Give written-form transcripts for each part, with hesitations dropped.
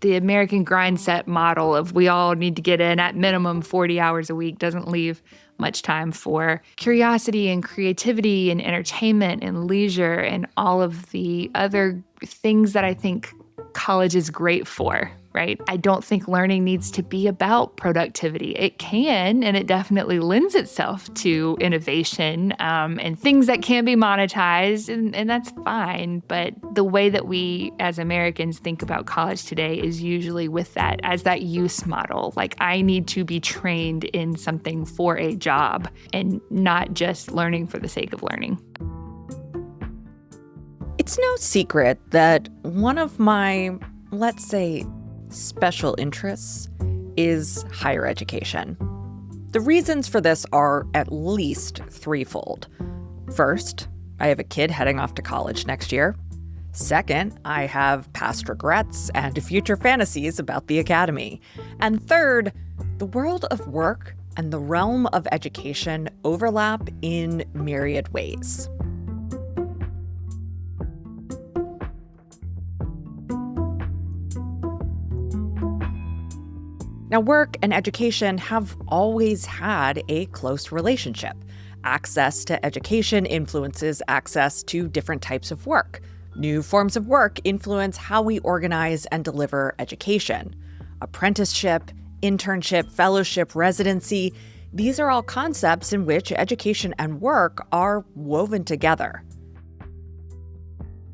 The American grind set model of we all need to get in at minimum 40 hours a week doesn't leave much time for curiosity and creativity and entertainment and leisure and all of the other things that I think college is great for, right? I don't think learning needs to be about productivity. It can, and it definitely lends itself to innovation and things that can be monetized, and that's fine. But the way that we as Americans think about college today is usually with that as that use model. Like, I need to be trained in something for a job and not just learning for the sake of learning. It's no secret that one of my, let's say, special interests is higher education. The reasons for this are at least threefold. First, I have a kid heading off to college next year. Second, I have past regrets and future fantasies about the academy. And third, the world of work and the realm of education overlap in myriad ways. Now, work and education have always had a close relationship. Access to education influences access to different types of work. New forms of work influence how we organize and deliver education. Apprenticeship, internship, fellowship, residency, these are all concepts in which education and work are woven together.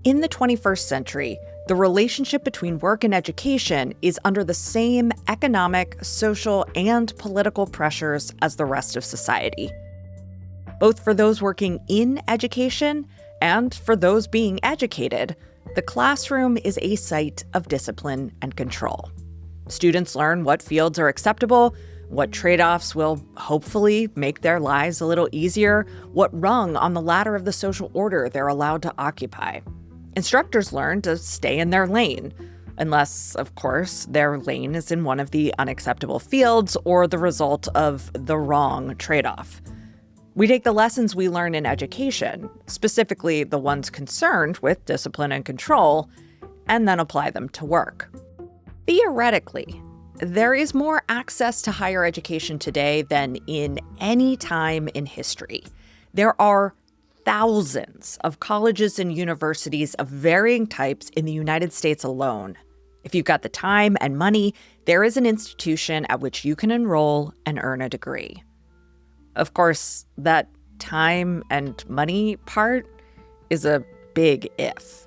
In the 21st century, the relationship between work and education is under the same economic, social, and political pressures as the rest of society. Both for those working in education and for those being educated, the classroom is a site of discipline and control. Students learn what fields are acceptable, what trade-offs will hopefully make their lives a little easier, what rung on the ladder of the social order they're allowed to occupy. Instructors learn to stay in their lane, unless, of course, their lane is in one of the unacceptable fields or the result of the wrong trade-off. We take the lessons we learn in education, specifically the ones concerned with discipline and control, and then apply them to work. Theoretically, there is more access to higher education today than in any time in history. There are thousands of colleges and universities of varying types in the United States alone. If you've got the time and money, there is an institution at which you can enroll and earn a degree. Of course, that time and money part is a big if.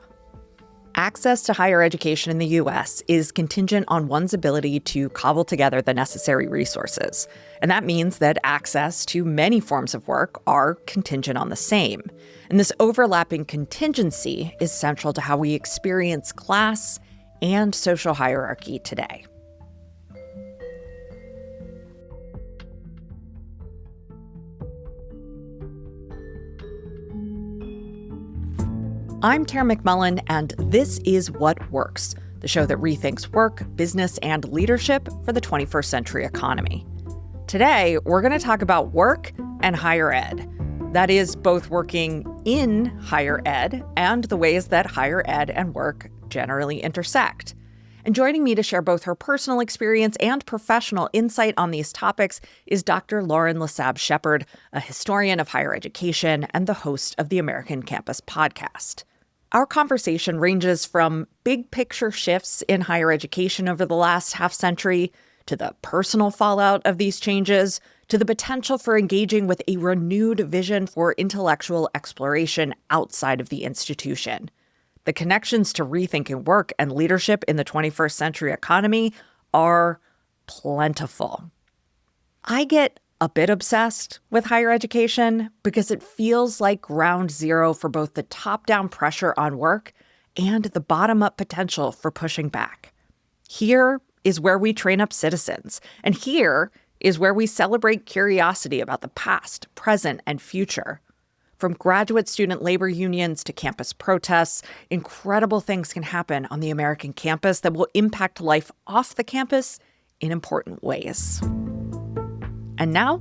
Access to higher education in the U.S. is contingent on one's ability to cobble together the necessary resources. And that means that access to many forms of work are contingent on the same. And this overlapping contingency is central to how we experience class and social hierarchy today. I'm Tara McMullen, and this is What Works, the show that rethinks work, business, and leadership for the 21st century economy. Today, we're going to talk about work and higher ed. That is, both working in higher ed and the ways that higher ed and work generally intersect. And joining me to share both her personal experience and professional insight on these topics is Dr. Lauren Lassabe Shepherd, a historian of higher education and the host of the American Campus podcast. Our conversation ranges from big picture shifts in higher education over the last half century, to the personal fallout of these changes, to the potential for engaging with a renewed vision for intellectual exploration outside of the institution. The connections to rethinking work and leadership in the 21st century economy are plentiful. I get a bit obsessed with higher education because it feels like ground zero for both the top-down pressure on work and the bottom-up potential for pushing back. Here is where we train up citizens, and here is where we celebrate curiosity about the past, present, and future. From graduate student labor unions to campus protests, incredible things can happen on the American campus that will impact life off the campus in important ways. And now,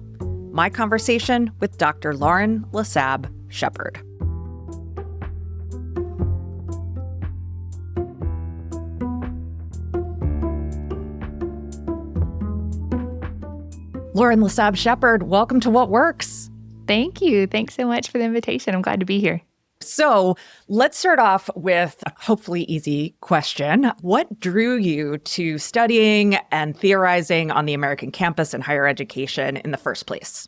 my conversation with Dr. Lauren Lassabe Shepherd. Lauren Lassabe Shepherd, welcome to What Works. Thank you. Thanks so much for the invitation. I'm glad to be here. So let's start off with a hopefully easy question. What drew you to studying and theorizing on the American campus and higher education in the first place?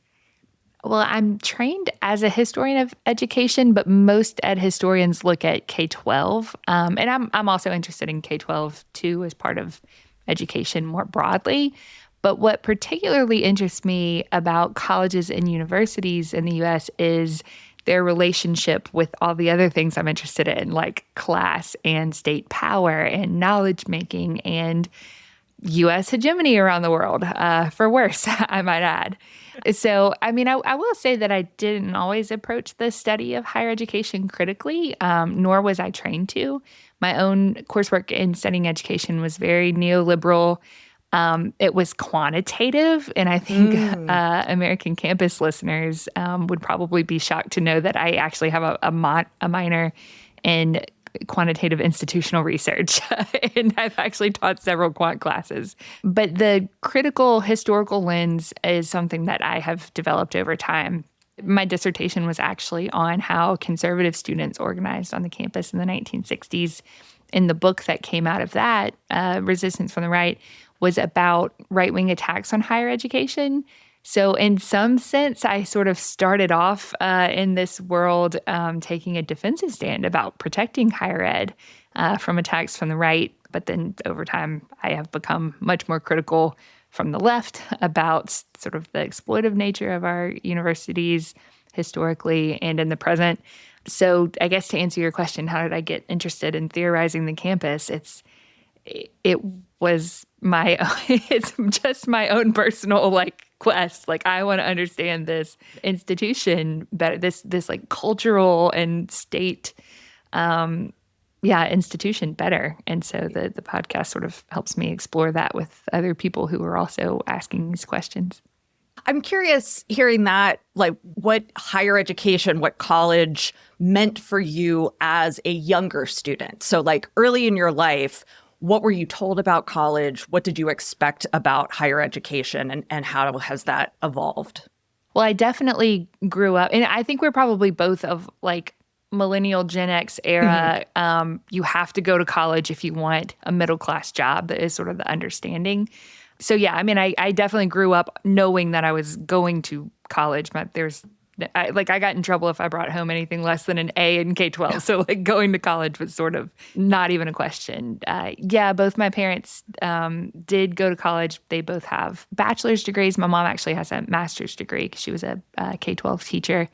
Well, I'm trained as a historian of education, but most ed historians look at K-12. And I'm also interested in K-12 too, as part of education more broadly. But what particularly interests me about colleges and universities in the U.S. is their relationship with all the other things I'm interested in, like class and state power and knowledge making and U.S. hegemony around the world, for worse, I might add. So, I mean, I will say that I didn't always approach the study of higher education critically, nor was I trained to. My own coursework in studying education was very neoliberal. It was quantitative, and I think American campus listeners would probably be shocked to know that I actually have a minor in quantitative institutional research, and I've actually taught several quant classes. But the critical historical lens is something that I have developed over time. My dissertation was actually on how conservative students organized on the campus in the 1960s. And the book that came out of that, Resistance from the Right, was about right-wing attacks on higher education. So in some sense, I sort of started off in this world taking a defensive stand about protecting higher ed from attacks from the right. But then over time, I have become much more critical from the left about sort of the exploitive nature of our universities historically and in the present. So I guess to answer your question, how did I get interested in theorizing the campus? It was it's just my own personal quest. I want to understand this institution better, this cultural and state institution better. And so the podcast sort of helps me explore that with other people who are also asking these questions. I'm curious hearing that, what higher education, what college meant for you as a younger student. So early in your life, what were you told about college? What did you expect about higher education, and how has that evolved? Well, I definitely grew up, and I think we're probably both of millennial Gen X era. You have to go to college if you want a middle class job. That is sort of the understanding. So yeah, I mean, I definitely grew up knowing that I was going to college. I got in trouble if I brought home anything less than an A in K-12. So going to college was sort of not even a question. Both my parents did go to college. They both have bachelor's degrees. My mom actually has a master's degree because she was a K-12 teacher.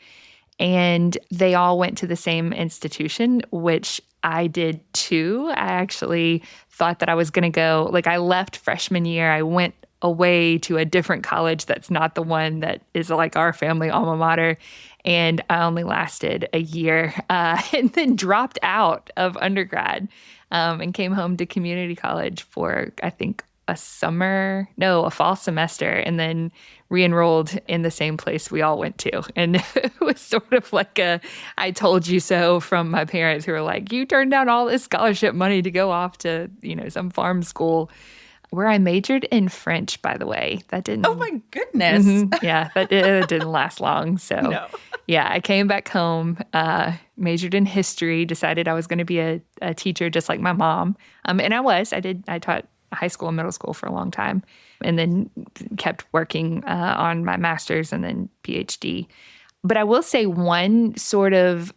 And they all went to the same institution, which I did too. I actually thought that I was going to go, I left freshman year. I went away to a different college that's not the one that is our family alma mater. And I only lasted a year and then dropped out of undergrad and came home to community college for, I think, a fall semester, and then re-enrolled in the same place we all went to. And it was sort of I told you so from my parents, who were like, you turned down all this scholarship money to go off to, some farm school, where I majored in French, by the way. That didn't... Oh, my goodness. Yeah, it didn't last long. So, no. Yeah, I came back home, majored in history, decided I was going to be a teacher just like my mom. And I taught high school and middle school for a long time, and then kept working on my master's and then PhD. But I will say one sort of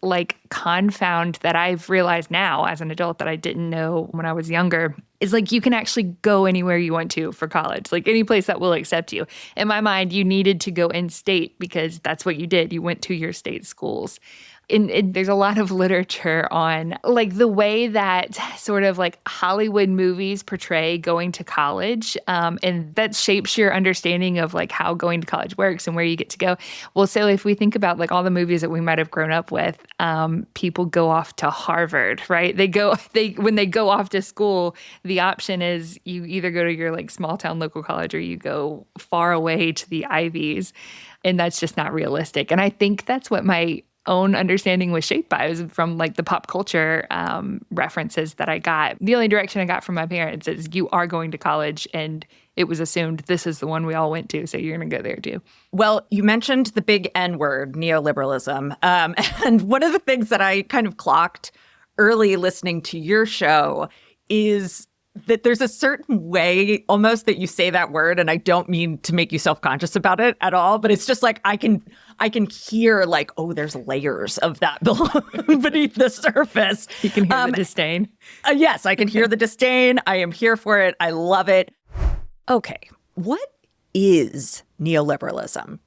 confound that I've realized now as an adult that I didn't know when I was younger is you can actually go anywhere you want to for college, any place that will accept you. In my mind, you needed to go in state because that's what you did. You went to your state schools. And there's a lot of literature on the way that sort of Hollywood movies portray going to college, and that shapes your understanding of how going to college works and where you get to go. Well, so if we think about all the movies that we might have grown up with, people go off to Harvard, right? When they go off to school, the option is you either go to your small town local college or you go far away to the Ivies, and that's just not realistic. And I think that's what my own understanding was shaped by. It was from like the pop culture references that I got. The only direction I got from my parents is you are going to college, and it was assumed this is the one we all went to, so you're going to go there too. Well, you mentioned the big N word, neoliberalism. And one of the things that I kind of clocked early listening to your show is that there's a certain way almost that you say that word, and I don't mean to make you self-conscious about it at all, but it's just like I can hear like, oh, there's layers of that beneath the surface. You can hear the disdain. Yes, I can hear the disdain. I am here for it. I love it. Okay, what is neoliberalism?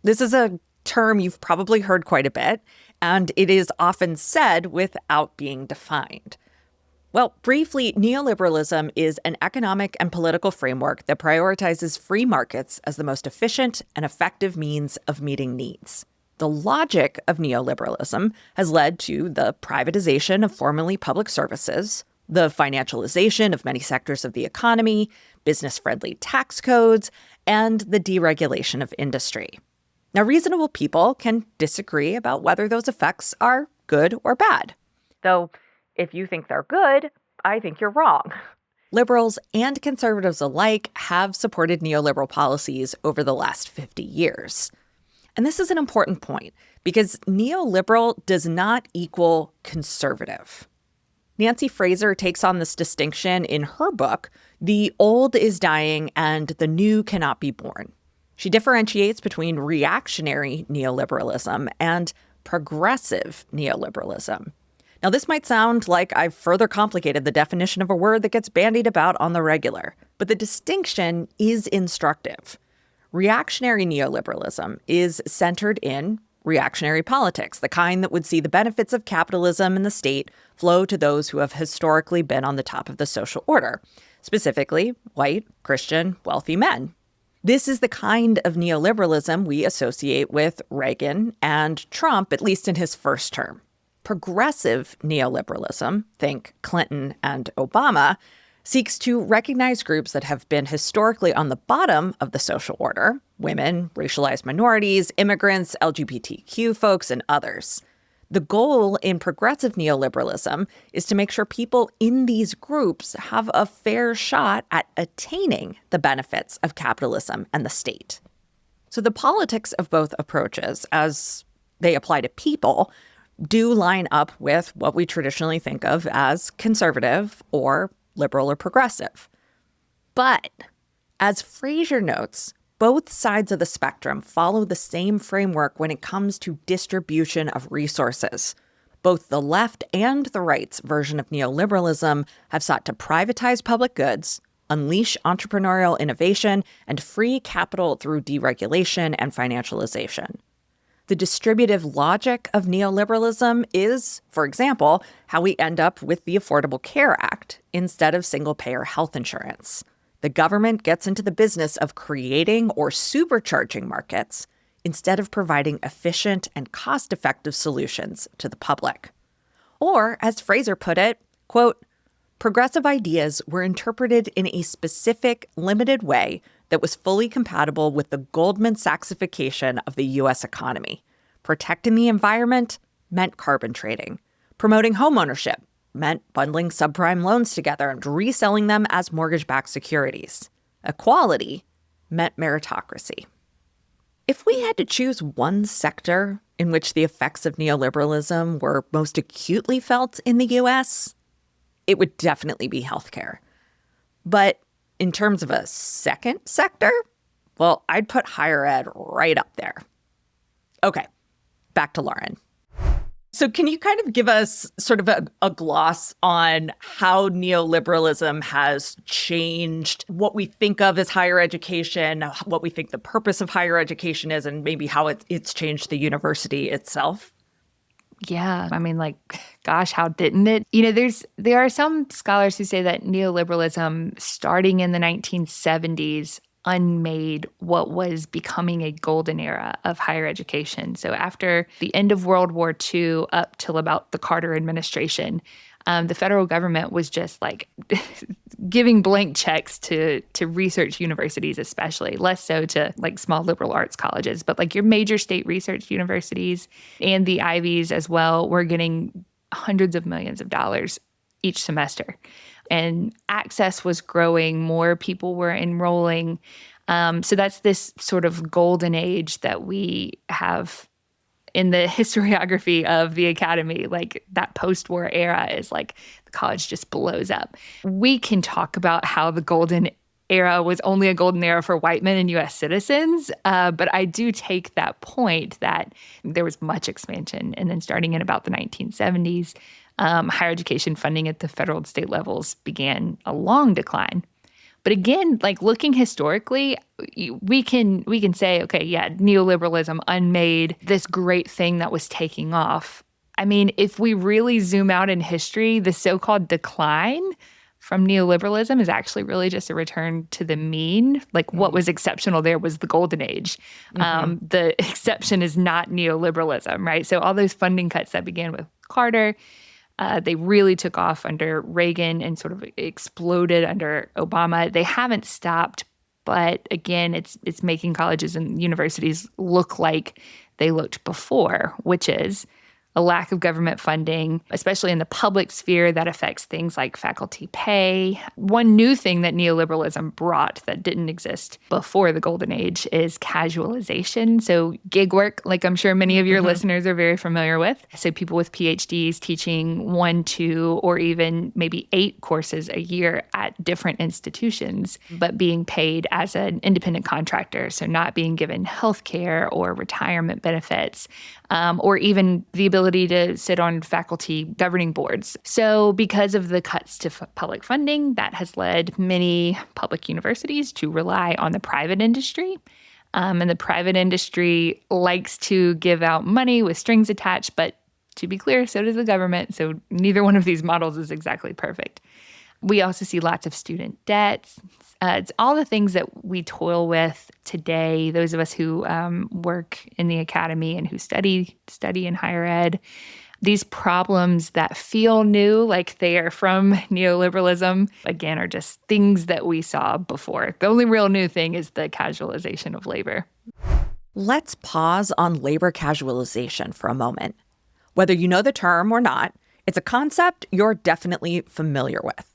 This is a term you've probably heard quite a bit, and it is often said without being defined. Well, briefly, neoliberalism is an economic and political framework that prioritizes free markets as the most efficient and effective means of meeting needs. The logic of neoliberalism has led to the privatization of formerly public services, the financialization of many sectors of the economy, business-friendly tax codes, and the deregulation of industry. Now, reasonable people can disagree about whether those effects are good or bad. Though, if you think they're good, I think you're wrong. Liberals and conservatives alike have supported neoliberal policies over the last 50 years. And this is an important point because neoliberal does not equal conservative. Nancy Fraser takes on this distinction in her book, The Old is Dying and the New Cannot Be Born. She differentiates between reactionary neoliberalism and progressive neoliberalism. Now, this might sound like I've further complicated the definition of a word that gets bandied about on the regular, but the distinction is instructive. Reactionary neoliberalism is centered in reactionary politics, the kind that would see the benefits of capitalism and the state flow to those who have historically been on the top of the social order, specifically white, Christian, wealthy men. This is the kind of neoliberalism we associate with Reagan and Trump, at least in his first term. Progressive neoliberalism, think Clinton and Obama, seeks to recognize groups that have been historically on the bottom of the social order: women, racialized minorities, immigrants, LGBTQ folks, and others. The goal in progressive neoliberalism is to make sure people in these groups have a fair shot at attaining the benefits of capitalism and the state. So the politics of both approaches, as they apply to people, do line up with what we traditionally think of as conservative or liberal or progressive. But as Fraser notes, both sides of the spectrum follow the same framework when it comes to distribution of resources. Both the left and the right's version of neoliberalism have sought to privatize public goods, unleash entrepreneurial innovation, and free capital through deregulation and financialization. The distributive logic of neoliberalism is, for example, how we end up with the Affordable Care Act instead of single-payer health insurance. The government gets into the business of creating or supercharging markets instead of providing efficient and cost-effective solutions to the public. Or, as Fraser put it, quote, progressive ideas were interpreted in a specific, limited way that was fully compatible with the Goldman Sachsification of the U.S. economy. Protecting the environment meant carbon trading. Promoting homeownership meant bundling subprime loans together and reselling them as mortgage-backed securities. Equality meant meritocracy. If we had to choose one sector in which the effects of neoliberalism were most acutely felt in the U.S., it would definitely be healthcare. But in terms of a second sector, well, I'd put higher ed right up there. Okay, back to Lauren. So can you kind of give us sort of a gloss on how neoliberalism has changed what we think of as higher education, what we think the purpose of higher education is, and maybe how it's changed the university itself? Yeah. I mean, like, gosh, how didn't it? You know, there are some scholars who say that neoliberalism starting in the 1970s unmade what was becoming a golden era of higher education. So after the end of World War II up till about the Carter administration, The federal government was just like giving blank checks to research universities, especially, less so to like small liberal arts colleges, but like your major state research universities and the Ivies as well were getting hundreds of millions of dollars each semester. And access was growing, more people were enrolling. So that's this sort of golden age that we have in the historiography of the academy. Like that post-war era is like the college just blows up. We can talk about how the golden era was only a golden era for white men and U.S. citizens, but I do take that point that there was much expansion. And then starting in about the 1970s, higher education funding at the federal and state levels began a long decline. But again, like looking historically, we can say, okay, yeah, neoliberalism unmade this great thing that was taking off. I mean, if we really zoom out in history, the so-called decline from neoliberalism is actually really just a return to the mean. Like what was exceptional there was the golden age. The exception is not neoliberalism, right? So all those funding cuts that began with Carter, they really took off under Reagan and sort of exploded under Obama. They haven't stopped, but again, it's making colleges and universities look like they looked before, which is a lack of government funding, especially in the public sphere that affects things like faculty pay. One new thing that neoliberalism brought that didn't exist before the golden age is casualization. So gig work, like I'm sure many of your listeners are very familiar with. So people with PhDs teaching 1, 2, or even maybe 8 courses a year at different institutions, but being paid as an independent contractor. So not being given healthcare or retirement benefits, or even the ability to sit on faculty governing boards. So because of the cuts to public funding, that has led many public universities to rely on the private industry. And the private industry likes to give out money with strings attached, but to be clear, so does the government. So neither one of these models is exactly perfect. We also see lots of student debts. It's all the things that we toil with today, those of us who work in the academy and who study in higher ed. These problems that feel new, like they are from neoliberalism, again, are just things that we saw before. The only real new thing is the casualization of labor. Let's pause on labor casualization for a moment. Whether you know the term or not, it's a concept you're definitely familiar with.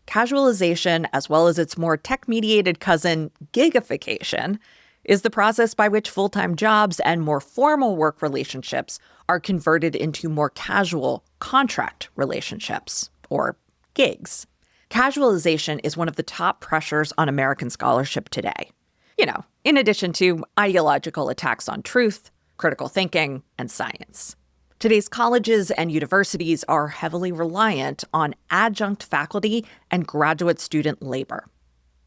Casualization, as well as its more tech-mediated cousin, gigification, is the process by which full-time jobs and more formal work relationships are converted into more casual contract relationships, or gigs. Casualization is one of the top pressures on American scholarship today. You know, in addition to ideological attacks on truth, critical thinking, and science. Today's colleges and universities are heavily reliant on adjunct faculty and graduate student labor.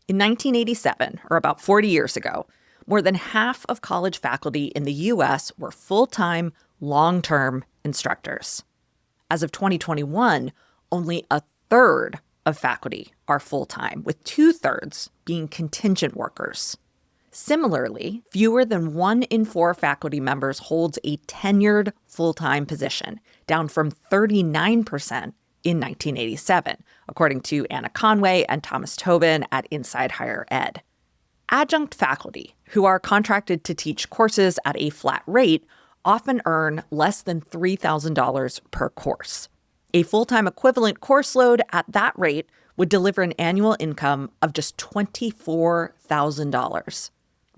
In 1987, or about 40 years ago, more than half of college faculty in the U.S. were full-time, long-term instructors. As of 2021, only a third of faculty are full-time, with 2/3 being contingent workers. Similarly, fewer than 1 in 4 faculty members holds a tenured full-time position, down from 39% in 1987, according to Anna Conway and Thomas Tobin at Inside Higher Ed. Adjunct faculty, who are contracted to teach courses at a flat rate, often earn less than $3,000 per course. A full-time equivalent course load at that rate would deliver an annual income of just $24,000.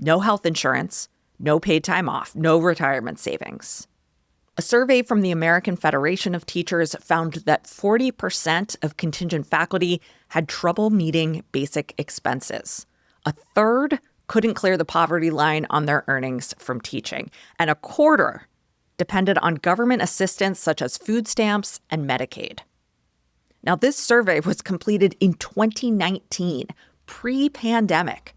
No health insurance, no paid time off, no retirement savings. A survey from the American Federation of Teachers found that 40% of contingent faculty had trouble meeting basic expenses. A third couldn't clear the poverty line on their earnings from teaching, and a quarter depended on government assistance such as food stamps and Medicaid. Now, this survey was completed in 2019, pre-pandemic.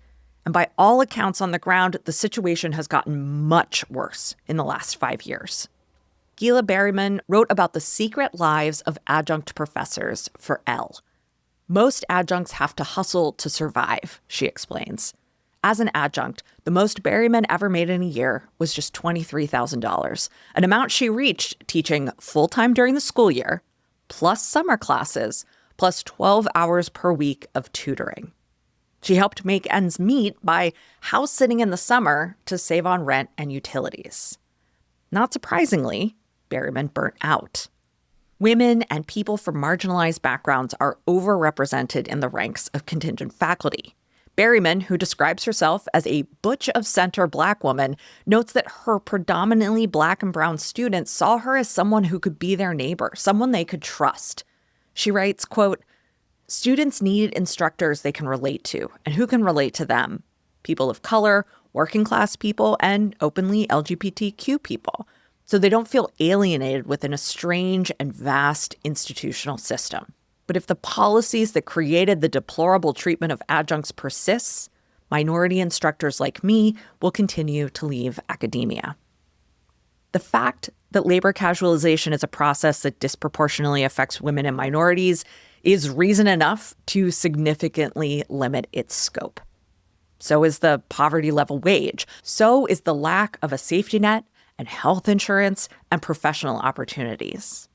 And by all accounts on the ground, the situation has gotten much worse in the last 5 years. Gila Berryman wrote about the secret lives of adjunct professors for Elle. Most adjuncts have to hustle to survive, she explains. As an adjunct, the most Berryman ever made in a year was just $23,000, an amount she reached teaching full-time during the school year, plus summer classes, plus 12 hours per week of tutoring. She helped make ends meet by house sitting in the summer to save on rent and utilities. Not surprisingly, Berryman burnt out. Women and people from marginalized backgrounds are overrepresented in the ranks of contingent faculty. Berryman, who describes herself as a butch of center Black woman, notes that her predominantly Black and brown students saw her as someone who could be their neighbor, someone they could trust. She writes, quote, "Students need instructors they can relate to and who can relate to them. People of color, working class people, and openly LGBTQ people, so they don't feel alienated within a strange and vast institutional system. But if the policies that created the deplorable treatment of adjuncts persists, minority instructors like me will continue to leave academia." The fact that labor casualization is a process that disproportionately affects women and minorities is reason enough to significantly limit its scope. So is the poverty level wage. So is the lack of a safety net and health insurance and professional opportunities.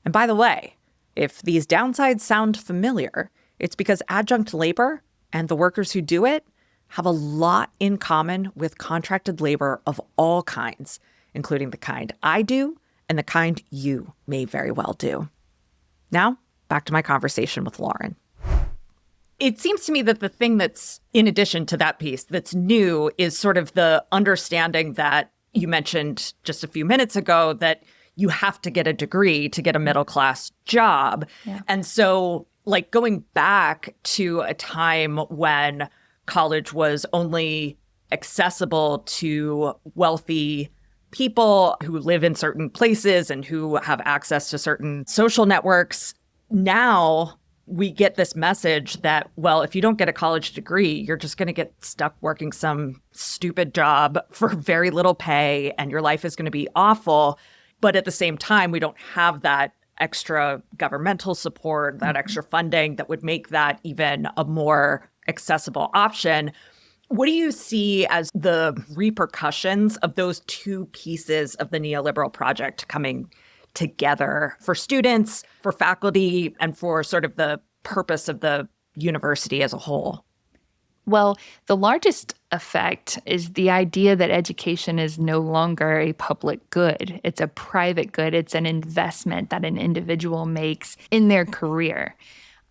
And by the way, if these downsides sound familiar, it's because adjunct labor and the workers who do it have a lot in common with contracted labor of all kinds, including the kind I do and the kind you may very well do. Now, back to my conversation with Lauren. It seems to me that the thing that's, in addition to that piece, that's new is sort of the understanding that you mentioned just a few minutes ago that you have to get a degree to get a middle-class job. Yeah. And so, like, going back to a time when college was only accessible to wealthy people who live in certain places and who have access to certain social networks, now we get this message that, well, if you don't get a college degree, you're just going to get stuck working some stupid job for very little pay and your life is going to be awful. But at the same time, we don't have that extra governmental support, that extra funding that would make that even a more accessible option. What do you see as the repercussions of those two pieces of the neoliberal project coming together for students, for faculty, and for sort of the purpose of the university as a whole? Well, the largest effect is the idea that education is no longer a public good. It's a private good. It's an investment that an individual makes in their career.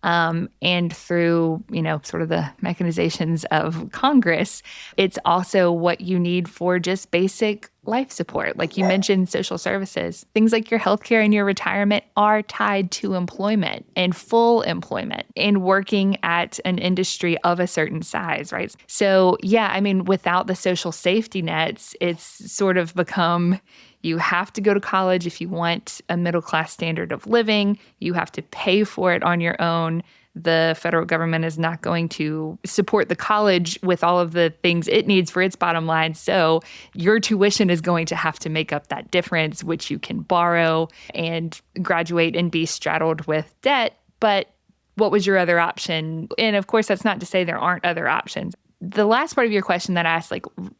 And through, sort of the mechanizations of Congress, it's also what you need for just basic life support. Like you mentioned, social services. Things like your healthcare and your retirement are tied to employment and full employment and working at an industry of a certain size, right? So, without the social safety nets, it's sort of become you have to go to college if you want a middle-class standard of living. You have to pay for it on your own. The federal government is not going to support the college with all of the things it needs for its bottom line. So your tuition is going to have to make up that difference, which you can borrow and graduate and be straddled with debt. But what was your other option? And of course, that's not to say there aren't other options. The last part of your question that asked,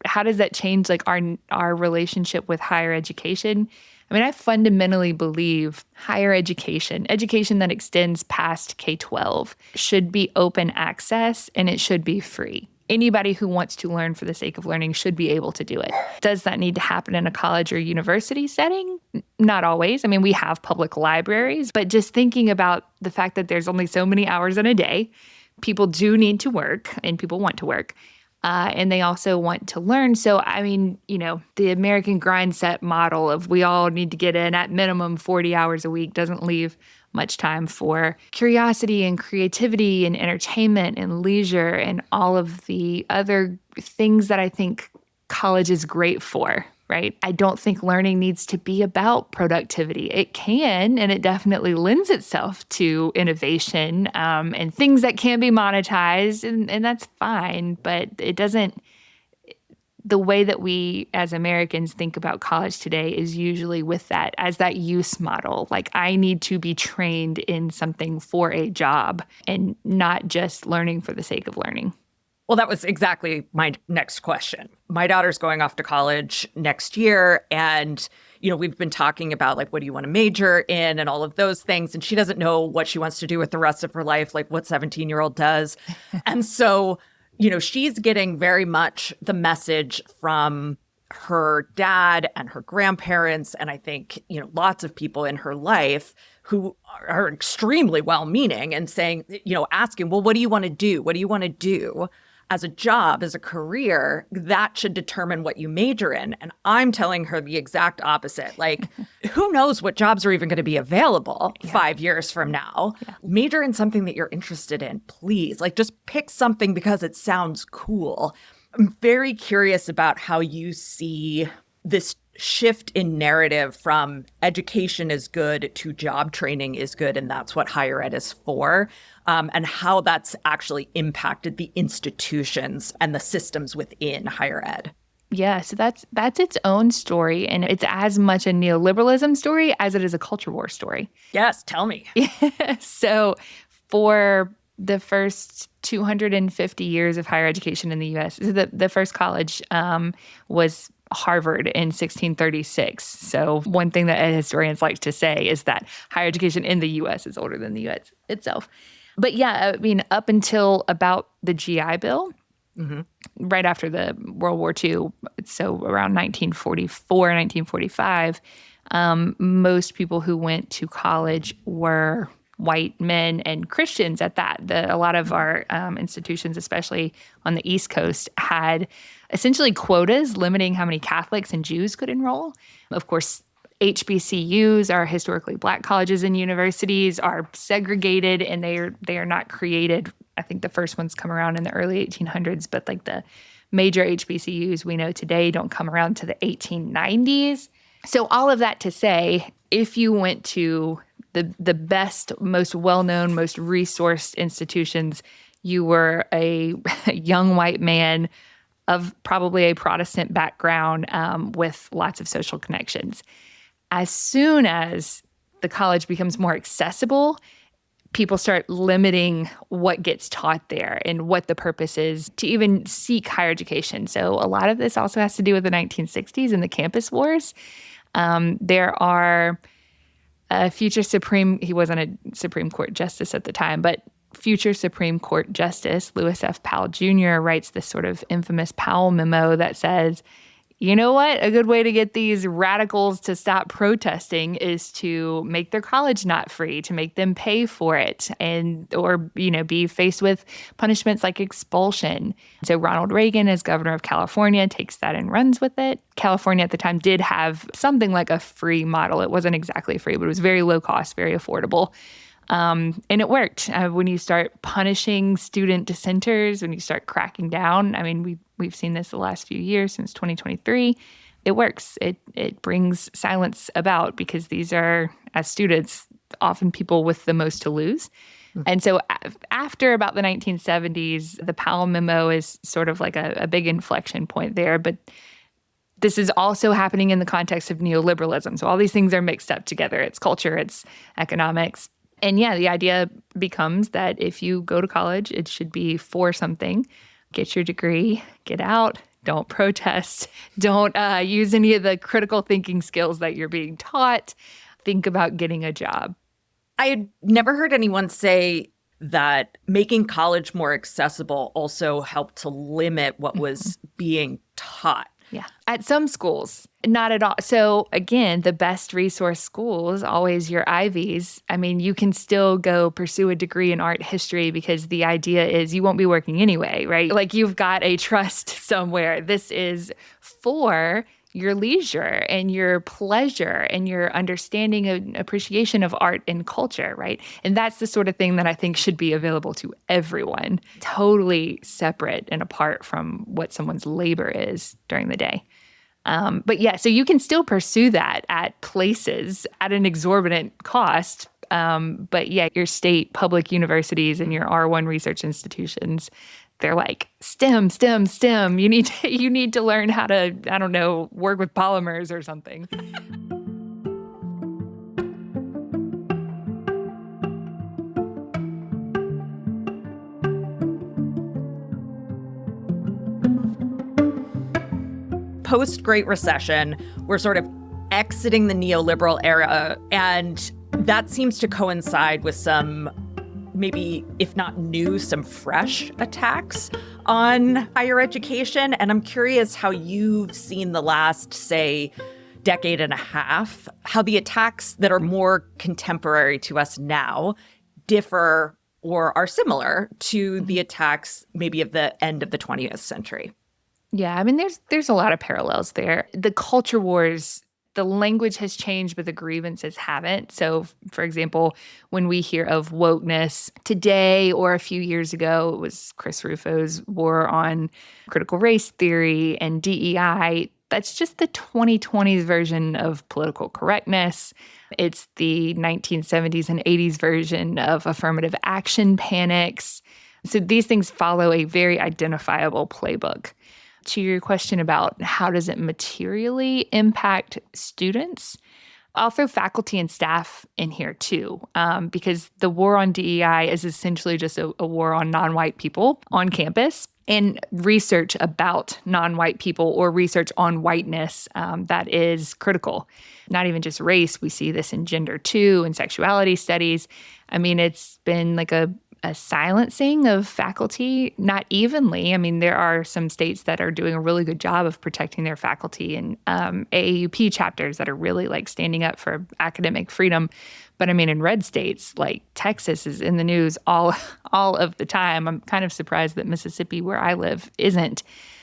how does that change our relationship with higher education? I fundamentally believe higher education that extends past K-12 should be open access and it should be free. Anybody who wants to learn for the sake of learning should be able to do it. Does that need to happen in a college or university setting? Not always. We have public libraries, but just thinking about the fact that there's only so many hours in a day, people do need to work and people want to work. And they also want to learn. So, the American grind set model of we all need to get in at minimum 40 hours a week doesn't leave much time for curiosity and creativity and entertainment and leisure and all of the other things that I think college is great for, right? I don't think learning needs to be about productivity. It can, and it definitely lends itself to innovation and things that can be monetized, and that's fine, but it doesn't. The way that we as Americans think about college today is usually with that as that use model. Like I need to be trained in something for a job and not just learning for the sake of learning. Well, that was exactly my next question. My daughter's going off to college next year, and, we've been talking about like, what do you want to major in and all of those things. And she doesn't know what she wants to do with the rest of her life, like what 17-year-old does. And so, she's getting very much the message from her dad and her grandparents, and I think, lots of people in her life who are extremely well-meaning and saying, asking, well, what do you want to do? What do you want to do as a job, as a career? That should determine what you major in. And I'm telling her the exact opposite. Like, who knows what jobs are even going to be available 5 years from now? Yeah. Major in something that you're interested in, please. Like, just pick something because it sounds cool. I'm very curious about how you see this shift in narrative from education is good to job training is good, and that's what higher ed is for, and how that's actually impacted the institutions and the systems within higher ed. Yeah, so that's its own story, and it's as much a neoliberalism story as it is a culture war story. Yes, tell me. So for the first 250 years of higher education in the U.S., the first college was Harvard in 1636. So one thing that historians like to say is that higher education in the U.S. is older than the U.S. itself. But yeah, I mean, up until about the GI Bill, right after the World War II, so around 1944, 1945, most people who went to college were white men and Christians at that. A lot of our institutions, especially on the East Coast, had essentially quotas limiting how many Catholics and Jews could enroll. Of course, HBCUs, our historically Black colleges and universities, are segregated, and they are not created. I think the first ones come around in the early 1800s, but like the major HBCUs we know today don't come around to the 1890s. So all of that to say, if you went to the best, most well-known, most resourced institutions, you were a young white man of probably a Protestant background with lots of social connections. As soon as the college becomes more accessible, people start limiting what gets taught there and what the purpose is to even seek higher education. So a lot of this also has to do with the 1960s and the campus wars. There are he wasn't a Supreme Court justice at the time, but future Supreme Court Justice Lewis F. Powell Jr. writes this sort of infamous Powell memo that says, you know what? A good way to get these radicals to stop protesting is to make their college not free, to make them pay for it, or be faced with punishments like expulsion. So Ronald Reagan, as governor of California, takes that and runs with it. California at the time did have something like a free model. It wasn't exactly free, but it was very low cost, very affordable. And it worked. When you start punishing student dissenters, when you start cracking down, I mean, we've seen this the last few years since 2023. It works. It brings silence about because these are, as students, often people with the most to lose. And so after about the 1970s, the Powell memo is sort of like a big inflection point there. But this is also happening in the context of neoliberalism. So all these things are mixed up together. It's culture, it's economics. And yeah, the idea becomes that if you go to college, it should be for something. Get your degree, get out, don't protest, don't use any of the critical thinking skills that you're being taught. Think about getting a job. I had never heard anyone say that making college more accessible also helped to limit what was being taught. Yeah. At some schools, not at all. So again, the best resource schools, always your Ivies. I mean, you can still go pursue a degree in art history because the idea is you won't be working anyway, right? Like you've got a trust somewhere. This is for your leisure and your pleasure and your understanding and appreciation of art and culture, right? And that's the sort of thing that I think should be available to everyone, totally separate and apart from what someone's labor is during the day. But yeah, so you can still pursue that at places at an exorbitant cost. But yeah, your state public universities and your R1 research institutions, they're like, STEM, STEM, STEM. You need to learn how to, I don't know, work with polymers or something. Post-Great Recession, we're sort of exiting the neoliberal era, and that seems to coincide with some, maybe if not new, some fresh attacks on higher education. And I'm curious how you've seen the last, say, decade and a half, how the attacks that are more contemporary to us now differ or are similar to the attacks maybe of the end of the 20th century. Yeah, I mean, there's a lot of parallels there. The culture wars, the language has changed, but the grievances haven't. So, for example, when we hear of wokeness today or a few years ago, it was Chris Rufo's war on critical race theory and DEI. That's just the 2020s version of political correctness. It's the 1970s and 80s version of affirmative action panics. So these things follow a very identifiable playbook. To your question about how does it materially impact students, I'll throw faculty and staff in here too, because the war on DEI is essentially just a war on non-white people on campus. And research about non-white people or research on whiteness that is critical. Not even just race. We see this in gender too, and sexuality studies. I mean, it's been like a silencing of faculty, not evenly. I mean, there are some states that are doing a really good job of protecting their faculty and AAUP chapters that are really like standing up for academic freedom. But I mean, in red states, like Texas is in the news all of the time. I'm kind of surprised that Mississippi, where I live, isn't.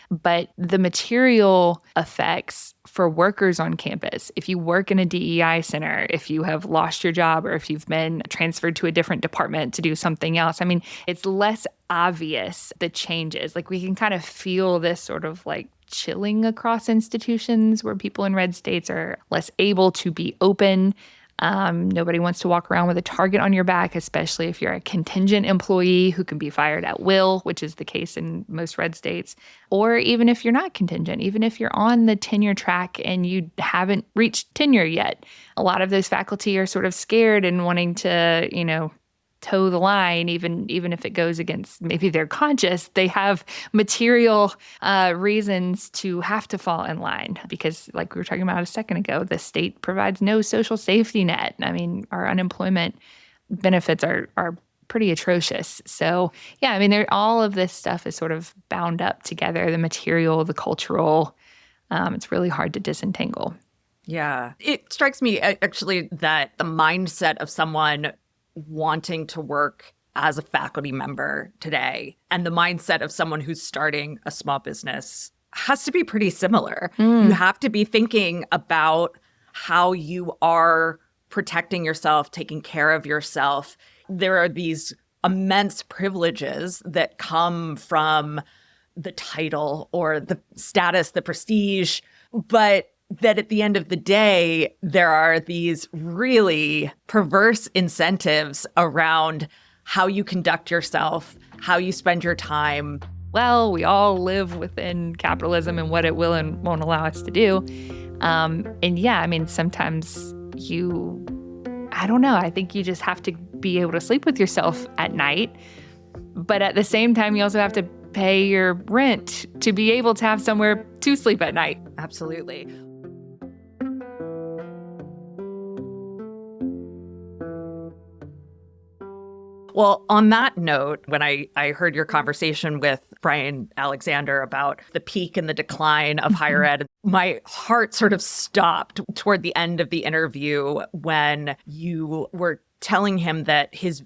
But the material effects for workers on campus, if you work in a DEI center, if you have lost your job, or if you've been transferred to a different department to do something else, I mean, it's less obvious the changes. Like we can kind of feel this sort of like chilling across institutions where people in red states are less able to be open. Nobody wants to walk around with a target on your back, especially if you're a contingent employee who can be fired at will, which is the case in most red states. Or even if you're not contingent, even if you're on the tenure track and you haven't reached tenure yet, a lot of those faculty are sort of scared and wanting to, toe the line, even if it goes against maybe their conscience. They have material reasons to have to fall in line because, like we were talking about a second ago, the state provides no social safety net. I mean, our unemployment benefits are pretty atrocious. So, yeah, I mean, all of this stuff is sort of bound up together, the material, the cultural. It's really hard to disentangle. Yeah. It strikes me, actually, that the mindset of someone wanting to work as a faculty member today and the mindset of someone who's starting a small business has to be pretty similar. You have to be thinking about how you are protecting yourself, taking care of yourself. There are these immense privileges that come from the title or the status, the prestige, but that at the end of the day, there are these really perverse incentives around how you conduct yourself, how you spend your time. Well, we all live within capitalism and what it will and won't allow us to do. And yeah, I mean, sometimes I don't know, I think you just have to be able to sleep with yourself at night. But at the same time, you also have to pay your rent to be able to have somewhere to sleep at night. Absolutely. Well, on that note, when I heard your conversation with Brian Alexander about the peak and the decline of higher ed, my heart sort of stopped toward the end of the interview when you were telling him that his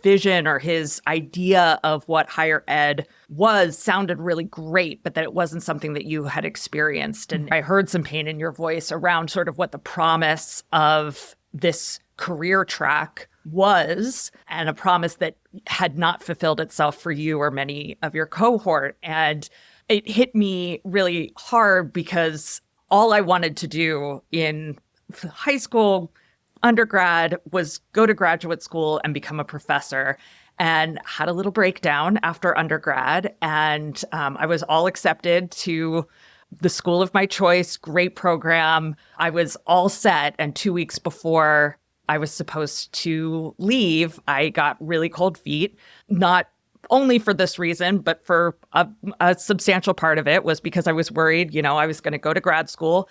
vision or his idea of what higher ed was sounded really great, but that it wasn't something that you had experienced. And I heard some pain in your voice around sort of what the promise of this career track was, and a promise that had not fulfilled itself for you or many of your cohort. And it hit me really hard because all I wanted to do in high school, undergrad, was go to graduate school and become a professor, and had a little breakdown after undergrad. And I was all accepted to the school of my choice, great program. I was all set. And 2 weeks before I was supposed to leave, I got really cold feet, not only for this reason, but for a substantial part of it was because I was worried, I was going to go to grad school,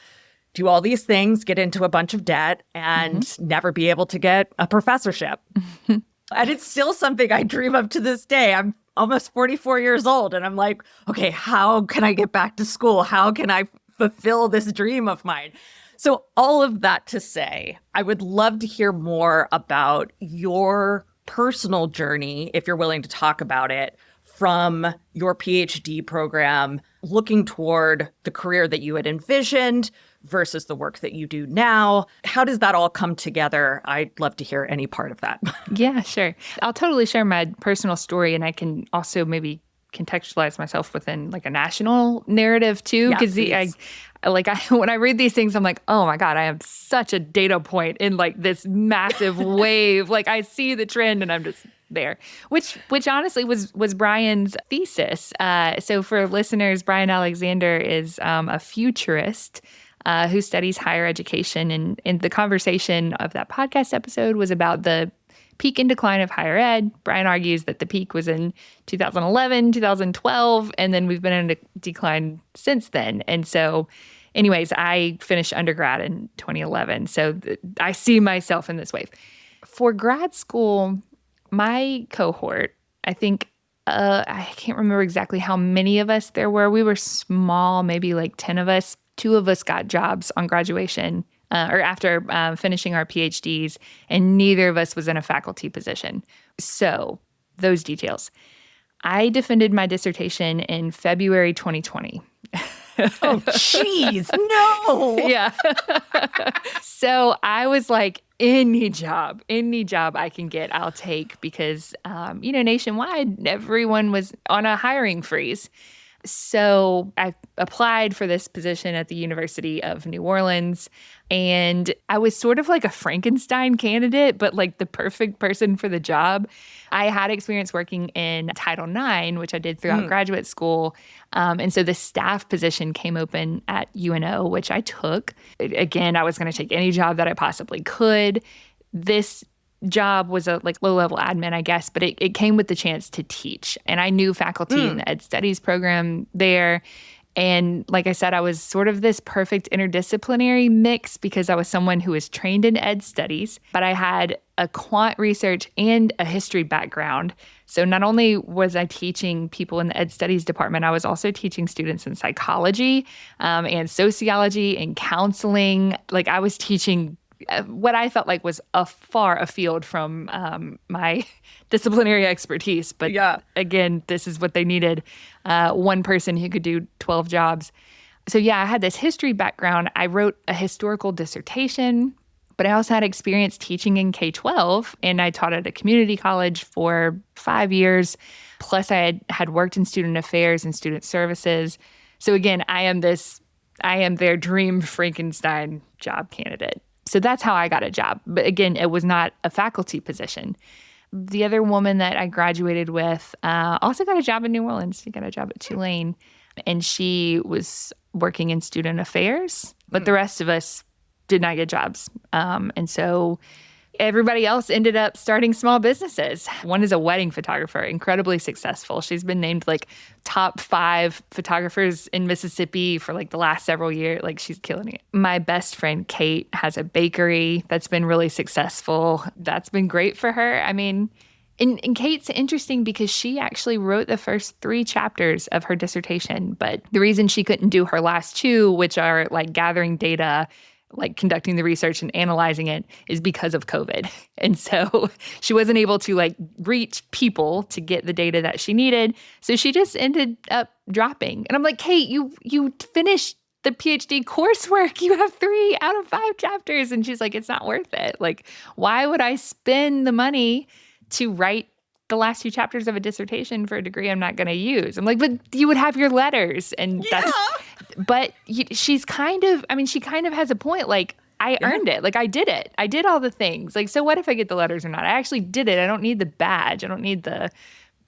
do all these things, get into a bunch of debt, and never be able to get a professorship. And it's still something I dream of to this day. I'm almost 44 years old, and I'm like, okay, how can I get back to school? How can I fulfill this dream of mine? So all of that to say, I would love to hear more about your personal journey, if you're willing to talk about it, from your PhD program, looking toward the career that you had envisioned versus the work that you do now. How does that all come together? I'd love to hear any part of that. Yeah, sure. I'll totally share my personal story, and I can also maybe contextualize myself within like a national narrative too. Because when I read these things, I'm like, oh my God, I am such a data point in like this massive wave. Like I see the trend and I'm just there, which honestly was Brian's thesis. So for listeners, Brian Alexander is a futurist who studies higher education. And the conversation of that podcast episode was about the peak and decline of higher ed. Brian argues that the peak was in 2011, 2012, and then we've been in a decline since then. And so anyways, I finished undergrad in 2011. So I see myself in this wave. For grad school, my cohort, I think, I can't remember exactly how many of us there were. We were small, maybe like 10 of us. 2 of us got jobs on graduation or after finishing our PhDs, and neither of us was in a faculty position. So those details. I defended my dissertation in February 2020. Oh, jeez, no. Yeah. So I was like, any job I can get, I'll take because, nationwide, everyone was on a hiring freeze. So I applied for this position at the University of New Orleans, and I was sort of like a Frankenstein candidate, but like the perfect person for the job. I had experience working in Title IX, which I did throughout graduate school. And so the staff position came open at UNO, which I took. Again, I was going to take any job that I possibly could. This job was a like low-level admin, I guess, but it came with the chance to teach. And I knew faculty in the Ed Studies program there. And like I said, I was sort of this perfect interdisciplinary mix because I was someone who was trained in Ed Studies, but I had a quant research and a history background. So not only was I teaching people in the Ed Studies department, I was also teaching students in psychology and sociology and counseling. Like I was teaching what I felt like was far afield from my disciplinary expertise. But again, this is what they needed. One person who could do 12 jobs. So yeah, I had this history background. I wrote a historical dissertation, but I also had experience teaching in K-12, and I taught at a community college for 5 years. Plus I had worked in student affairs and student services. So again, I am their dream Frankenstein job candidate. So that's how I got a job. But again, it was not a faculty position. The other woman that I graduated with also got a job in New Orleans. She got a job at Tulane, and she was working in student affairs. But the rest of us did not get jobs. And so everybody else ended up starting small businesses. One is a wedding photographer, incredibly successful. She's been named like top 5 photographers in Mississippi for like the last several years. Like she's killing it. My best friend, Kate, has a bakery that's been really successful. That's been great for her. I mean, and Kate's interesting because she actually wrote the first 3 chapters of her dissertation. But the reason she couldn't do her last 2, which are like gathering data, like conducting the research and analyzing it, is because of COVID. And so she wasn't able to like reach people to get the data that she needed. So she just ended up dropping. And I'm like, Kate, you finished the PhD coursework. You have 3 out of 5 chapters. And she's like, it's not worth it. Like, why would I spend the money to write the last 2 chapters of a dissertation for a degree I'm not going to use? I'm like, but you would have your letters. And she's kind of, she kind of has a point. Like, I earned it. Like, I did it. I did all the things. Like, so what if I get the letters or not? I actually did it. I don't need the badge. I don't need the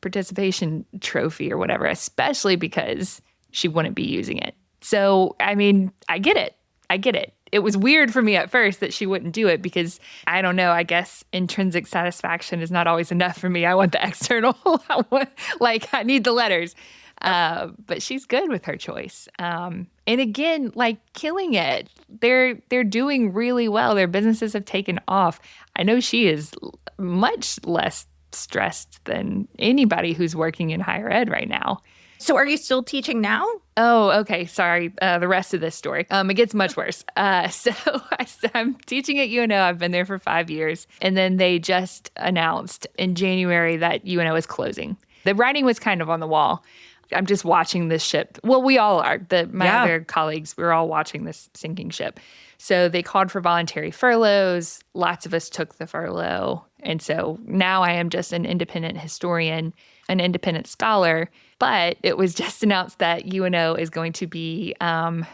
participation trophy or whatever, especially because she wouldn't be using it. So, I get it. It was weird for me at first that she wouldn't do it because, I don't know, I guess intrinsic satisfaction is not always enough for me. I want the external. I need the letters. But she's good with her choice. And again, like killing it. They're doing really well. Their businesses have taken off. I know she is much less stressed than anybody who's working in higher ed right now. So are you still teaching now? Oh, okay. Sorry. The rest of this story. It gets much worse. I'm teaching at UNO. I've been there for 5 years. And then they just announced in January that UNO is closing. The writing was kind of on the wall. I'm just watching this ship. Well, we all are. My other colleagues, we're all watching this sinking ship. So they called for voluntary furloughs. Lots of us took the furlough. And so now I am just an independent historian, an independent scholar. But it was just announced that UNO is going to be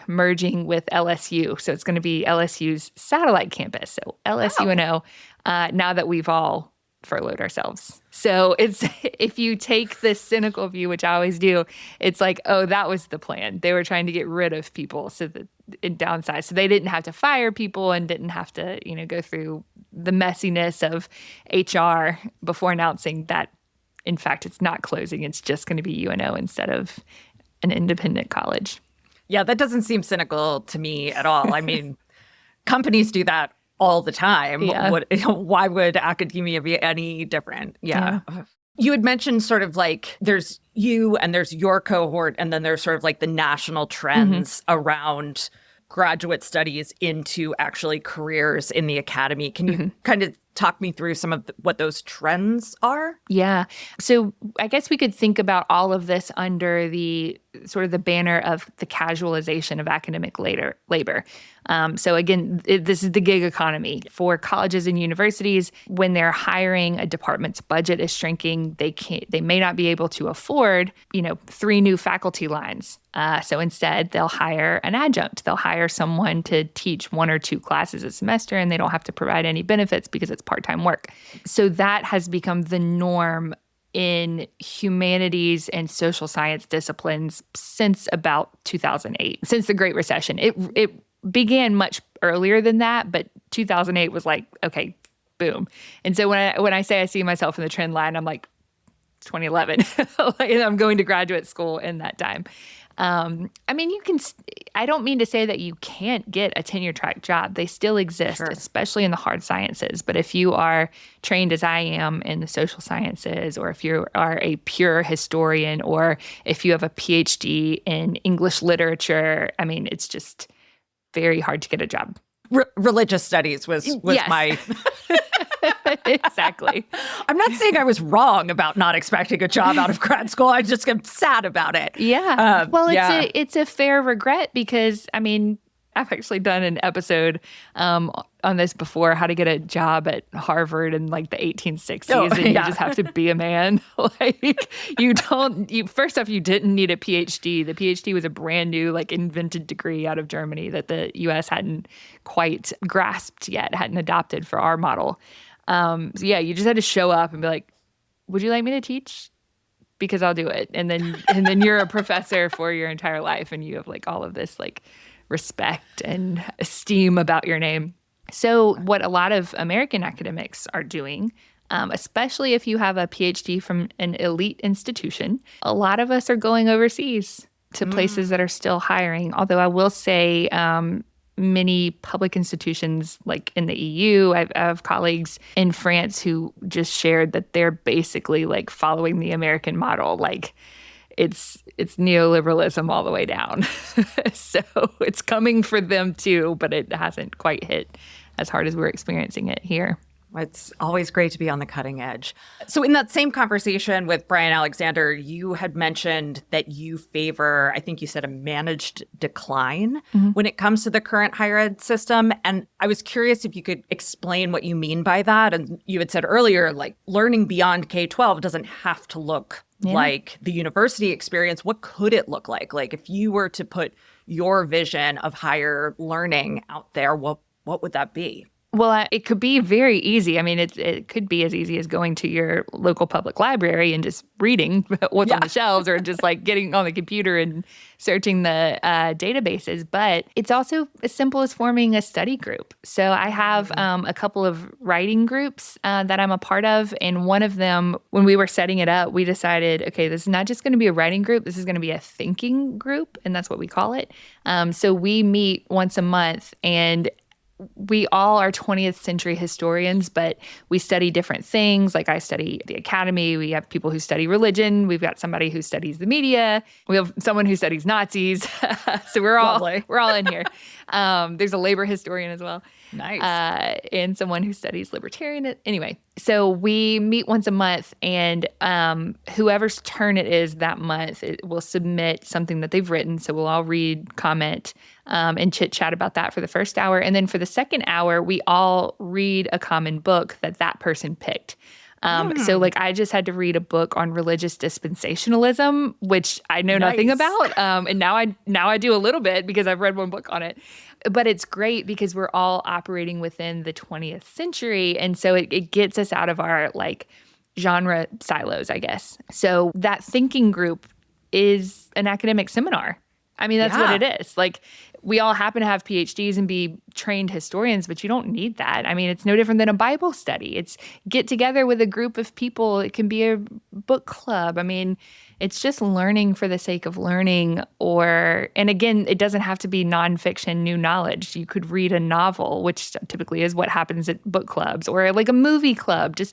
merging with LSU. So it's going to be LSU's satellite campus. So LSUNO, now that we've all furloughed ourselves. So it's, if you take the cynical view, which I always do, it's like, oh, that was the plan. They were trying to get rid of people so that it downsized. So they didn't have to fire people and didn't have to, go through the messiness of HR before announcing that, in fact, it's not closing. It's just going to be UNO instead of an independent college. Yeah, that doesn't seem cynical to me at all. I mean, companies do that all the time. Yeah. Why would academia be any different? Yeah. You had mentioned sort of like there's you and there's your cohort, and then there's sort of like the national trends around graduate studies into actually careers in the academy. Can you kind of talk me through some of what those trends are? Yeah. So I guess we could think about all of this under the sort of the banner of the casualization of academic labor. So again, this is the gig economy. For colleges and universities, when they're hiring, a department's budget is shrinking. They may not be able to afford, 3 new faculty lines. So instead, they'll hire an adjunct. They'll hire someone to teach 1 or 2 classes a semester, and they don't have to provide any benefits because it's part-time work. So that has become the norm in humanities and social science disciplines since about 2008, since the Great Recession. It began much earlier than that, but 2008 was like, okay, boom. And so when I say I see myself in the trend line, I'm like 2011. I'm going to graduate school in that time. I mean, I don't mean to say that you can't get a tenure track job. They still exist, especially in the hard sciences. But if you are trained as I am in the social sciences, or if you are a pure historian, or if you have a PhD in English literature, I mean, it's just very hard to get a job. Religious studies was yes. my... Exactly. I'm not saying I was wrong about not expecting a job out of grad school. I just get sad about it. Yeah. It's a fair regret because, I mean, I've actually done an episode on this before, how to get a job at Harvard in like the 1860s, and you just have to be a man. First off, you didn't need a PhD. The PhD was a brand new, invented degree out of Germany that the U.S. hadn't quite grasped yet, hadn't adopted for our model. You just had to show up and be like, would you like me to teach? Because I'll do it. And then you're a professor for your entire life, and you have all of this respect and esteem about your name. So what a lot of American academics are doing, especially if you have a PhD from an elite institution, a lot of us are going overseas to places that are still hiring. Although I will say many public institutions in the EU, I have colleagues in France who just shared that they're basically following the American model. It's neoliberalism all the way down. So it's coming for them too, but it hasn't quite hit as hard as we're experiencing it here. It's always great to be on the cutting edge. So in that same conversation with Brian Alexander, you had mentioned that you favor, I think you said, a managed decline when it comes to the current higher ed system. And I was curious if you could explain what you mean by that. And you had said earlier, learning beyond K-12 doesn't have to look like the university experience. What could it look like? If you were to put your vision of higher learning out there, what would that be? Well, it could be very easy. I mean, it could be as easy as going to your local public library and just reading what's on the shelves, or just like getting on the computer and searching the databases. But it's also as simple as forming a study group. So I have a couple of writing groups that I'm a part of. And one of them, when we were setting it up, we decided, okay, this is not just going to be a writing group. This is going to be a thinking group. And that's what we call it. So we meet once a month, and we all are 20th century historians, but we study different things. Like I study the academy. We have people who study religion. We've got somebody who studies the media. We have someone who studies Nazis. So we're all in here. There's a labor historian as well. Nice. And someone who studies libertarian. Anyway, so we meet once a month, and whoever's turn it is that month, it will submit something that they've written. So we'll all read, comment, and chit chat about that for the first hour. And then for the second hour, we all read a common book that person picked. So like I just had to read a book on religious dispensationalism, which I know nothing about. And now I do a little bit because I've read one book on it. But it's great because we're all operating within the 20th century. And so it gets us out of our like genre silos, I guess. So that thinking group is an academic seminar. I mean, that's what it is. Like, we all happen to have PhDs and be trained historians, but you don't need that. I mean, it's no different than a Bible study. It's get together with a group of people. It can be a book club. I mean, it's just learning for the sake of learning. And again, it doesn't have to be nonfiction, new knowledge. You could read a novel, which typically is what happens at book clubs, or like a movie club. Just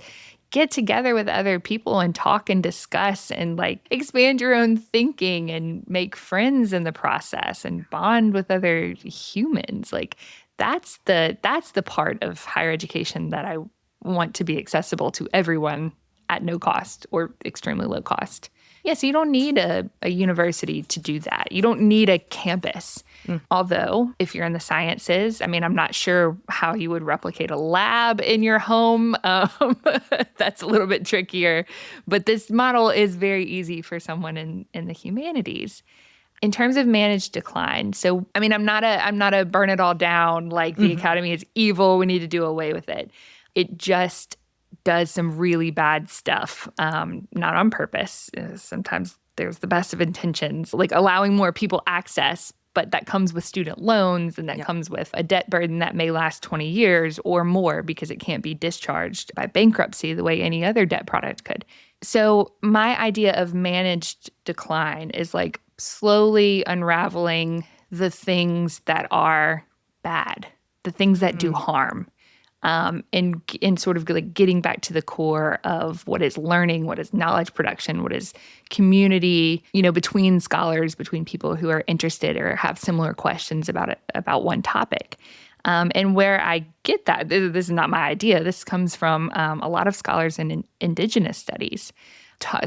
get together with other people and talk and discuss and like expand your own thinking and make friends in the process and bond with other humans. Like that's the part of higher education that I want to be accessible to everyone at no cost or extremely low cost. Yeah, so you don't need a university to do that. You don't need a campus. Although, if you're in the sciences, I mean, I'm not sure how you would replicate a lab in your home. That's a little bit trickier. But this model is very easy for someone in the humanities. In terms of managed decline, so I mean, I'm not a burn it all down, like the academy is evil, we need to do away with it. It just does some really bad stuff, not on purpose. Sometimes there's the best of intentions, like allowing more people access, but that comes with student loans, and that comes with a debt burden that may last 20 years or more because it can't be discharged by bankruptcy the way any other debt product could. So my idea of managed decline is like slowly unraveling the things that are bad, the things that do harm. And sort of like getting back to the core of what is learning, what is knowledge production, what is community, between scholars, between people who are interested or have similar questions about one topic. And where I get that, this is not my idea. This comes from a lot of scholars in indigenous studies.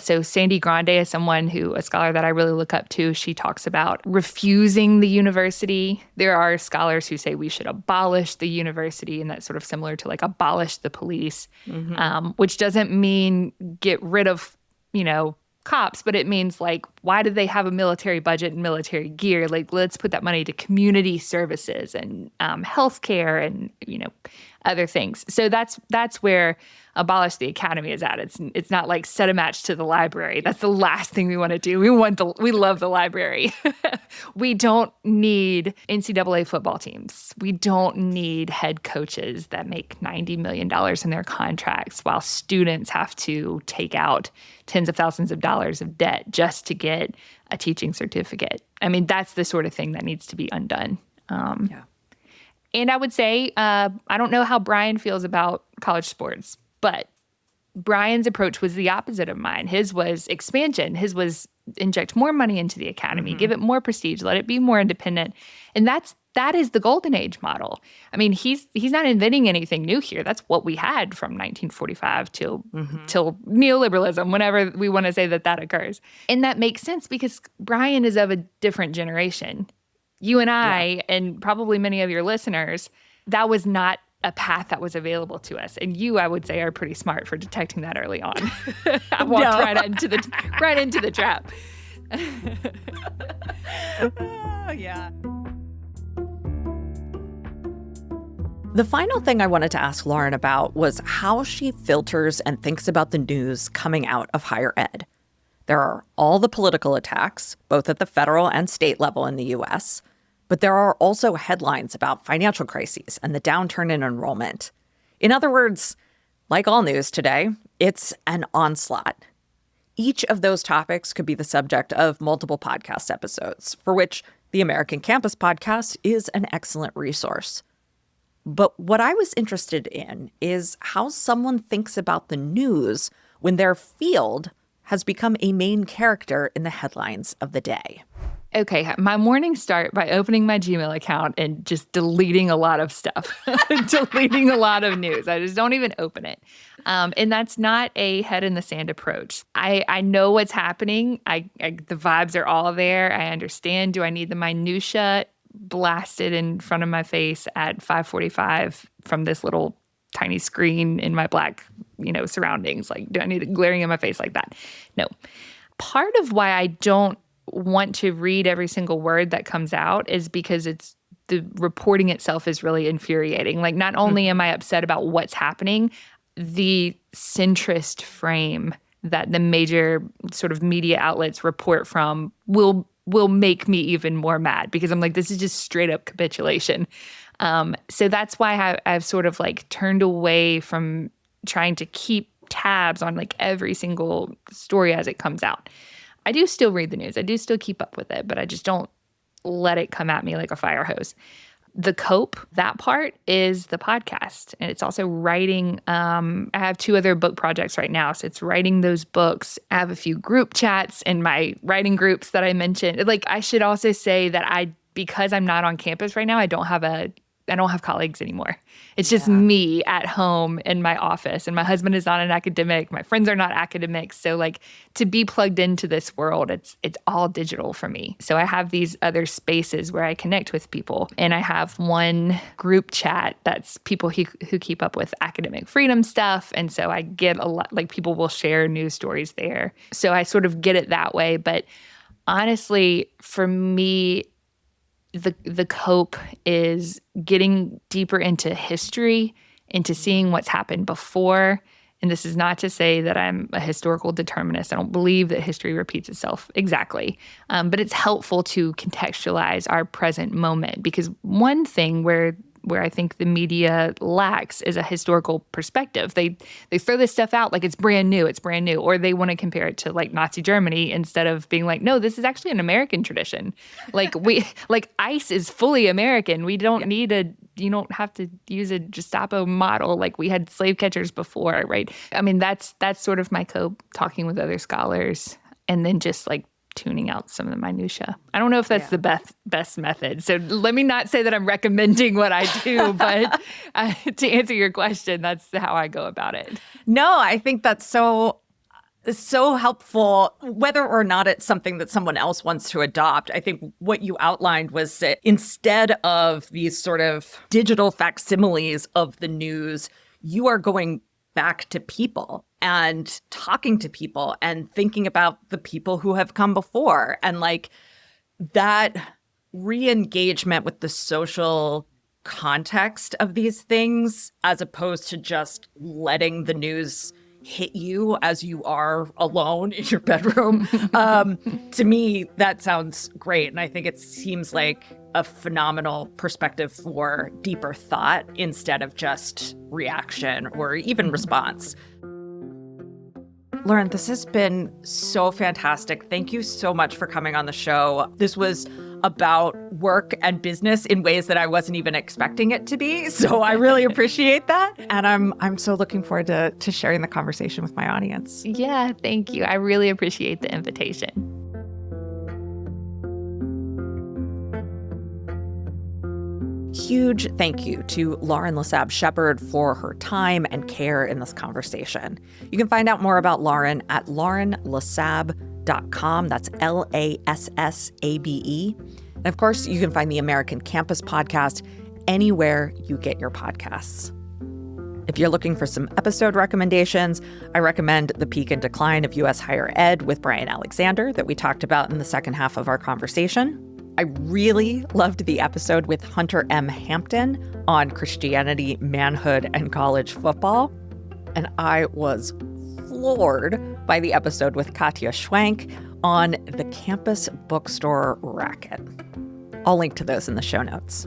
So Sandy Grande is a scholar that I really look up to. She talks about refusing the university. There are scholars who say we should abolish the university, and that's sort of similar to like abolish the police, which doesn't mean get rid of, cops, but it means like, why do they have a military budget and military gear? Like, let's put that money to community services and healthcare and, other things. So that's where abolish the academy is at. It's not like set a match to the library. That's the last thing we want to do. We love the library. We don't need NCAA football teams. We don't need head coaches that make $90 million in their contracts while students have to take out tens of thousands of dollars of debt just to get a teaching certificate. I mean, that's the sort of thing that needs to be undone. And I would say, I don't know how Brian feels about college sports, but Brian's approach was the opposite of mine. His was expansion. His was inject more money into the academy, give it more prestige, let it be more independent. And that is the golden age model. I mean, he's not inventing anything new here. That's what we had from 1945 till neoliberalism, whenever we want to say that occurs. And that makes sense because Brian is of a different generation. You and I, and probably many of your listeners, that was not a path that was available to us. And you, I would say, are pretty smart for detecting that early on. I walked right into the trap. Yeah. The final thing I wanted to ask Lauren about was how she filters and thinks about the news coming out of higher ed. There are all the political attacks, both at the federal and state level in the U.S., but there are also headlines about financial crises and the downturn in enrollment. In other words, like all news today, it's an onslaught. Each of those topics could be the subject of multiple podcast episodes, for which the American Campus Podcast is an excellent resource. But what I was interested in is how someone thinks about the news when their field has become a main character in the headlines of the day. Okay, my mornings start by opening my Gmail account and just deleting a lot of stuff, deleting a lot of news. I just don't even open it. And that's not a head in the sand approach. I know what's happening. The vibes are all there. I understand. Do I need the minutia blasted in front of my face at 5:45 from this little tiny screen in my black, surroundings? Like, do I need it glaring in my face like that? No. Part of why I don't want to read every single word that comes out is because the reporting itself is really infuriating. Like, not only am I upset about what's happening, the centrist frame that the major sort of media outlets report from will make me even more mad, because I'm like, this is just straight up capitulation. So that's why I've sort of like turned away from trying to keep tabs on like every single story as it comes out. I do still read the news. I do still keep up with it, but I just don't let it come at me like a fire hose. The cope, that part is the podcast. And it's also writing. I have 2 other book projects right now. So it's writing those books. I have a few group chats in my writing groups that I mentioned. Like, I should also say that because I'm not on campus right now, I don't have colleagues anymore. It's just me at home in my office, and my husband is not an academic. My friends are not academics. So like, to be plugged into this world, it's all digital for me. So I have these other spaces where I connect with people, and I have one group chat that's people who keep up with academic freedom stuff. And so I get a lot, like, people will share news stories there. So I sort of get it that way. But honestly, for me, the cope is getting deeper into history, into seeing what's happened before. And this is not to say that I'm a historical determinist. I don't believe that history repeats itself exactly. But it's helpful to contextualize our present moment, because one thing where I think the media lacks is a historical perspective. They throw this stuff out like it's brand new, or they want to compare it to like Nazi Germany instead of being like, no, this is actually an American tradition. Like ICE is fully American. We don't need you don't have to use a Gestapo model like we had slave catchers before, right? I mean, that's sort of my cope, talking with other scholars, and then just like tuning out some of the minutia. I don't know if that's the best method. So let me not say that I'm recommending what I do, but to answer your question, that's how I go about it. No, I think that's so helpful, whether or not it's something that someone else wants to adopt. I think what you outlined was that instead of these sort of digital facsimiles of the news, you are going back to people and talking to people and thinking about the people who have come before. And like, that re-engagement with the social context of these things, as opposed to just letting the news hit you as you are alone in your bedroom. To me, that sounds great. And I think it seems like a phenomenal perspective for deeper thought instead of just reaction or even response. Lauren, this has been so fantastic. Thank you so much for coming on the show. This was about work and business in ways that I wasn't even expecting it to be. So I really appreciate that. And I'm so looking forward to sharing the conversation with my audience. Yeah, thank you. I really appreciate the invitation. Huge thank you to Lauren Lassabe Shepherd for her time and care in this conversation. You can find out more about Lauren at laurenlassabe.com. That's LASSABE. And of course, you can find the American Campus Podcast anywhere you get your podcasts. If you're looking for some episode recommendations, I recommend The Peak and Decline of U.S. Higher Ed with Brian Alexander that we talked about in the second half of our conversation. I really loved the episode with Hunter M. Hampton on Christianity, manhood, and college football. And I was floored by the episode with Katya Schwank on the campus bookstore racket. I'll link to those in the show notes.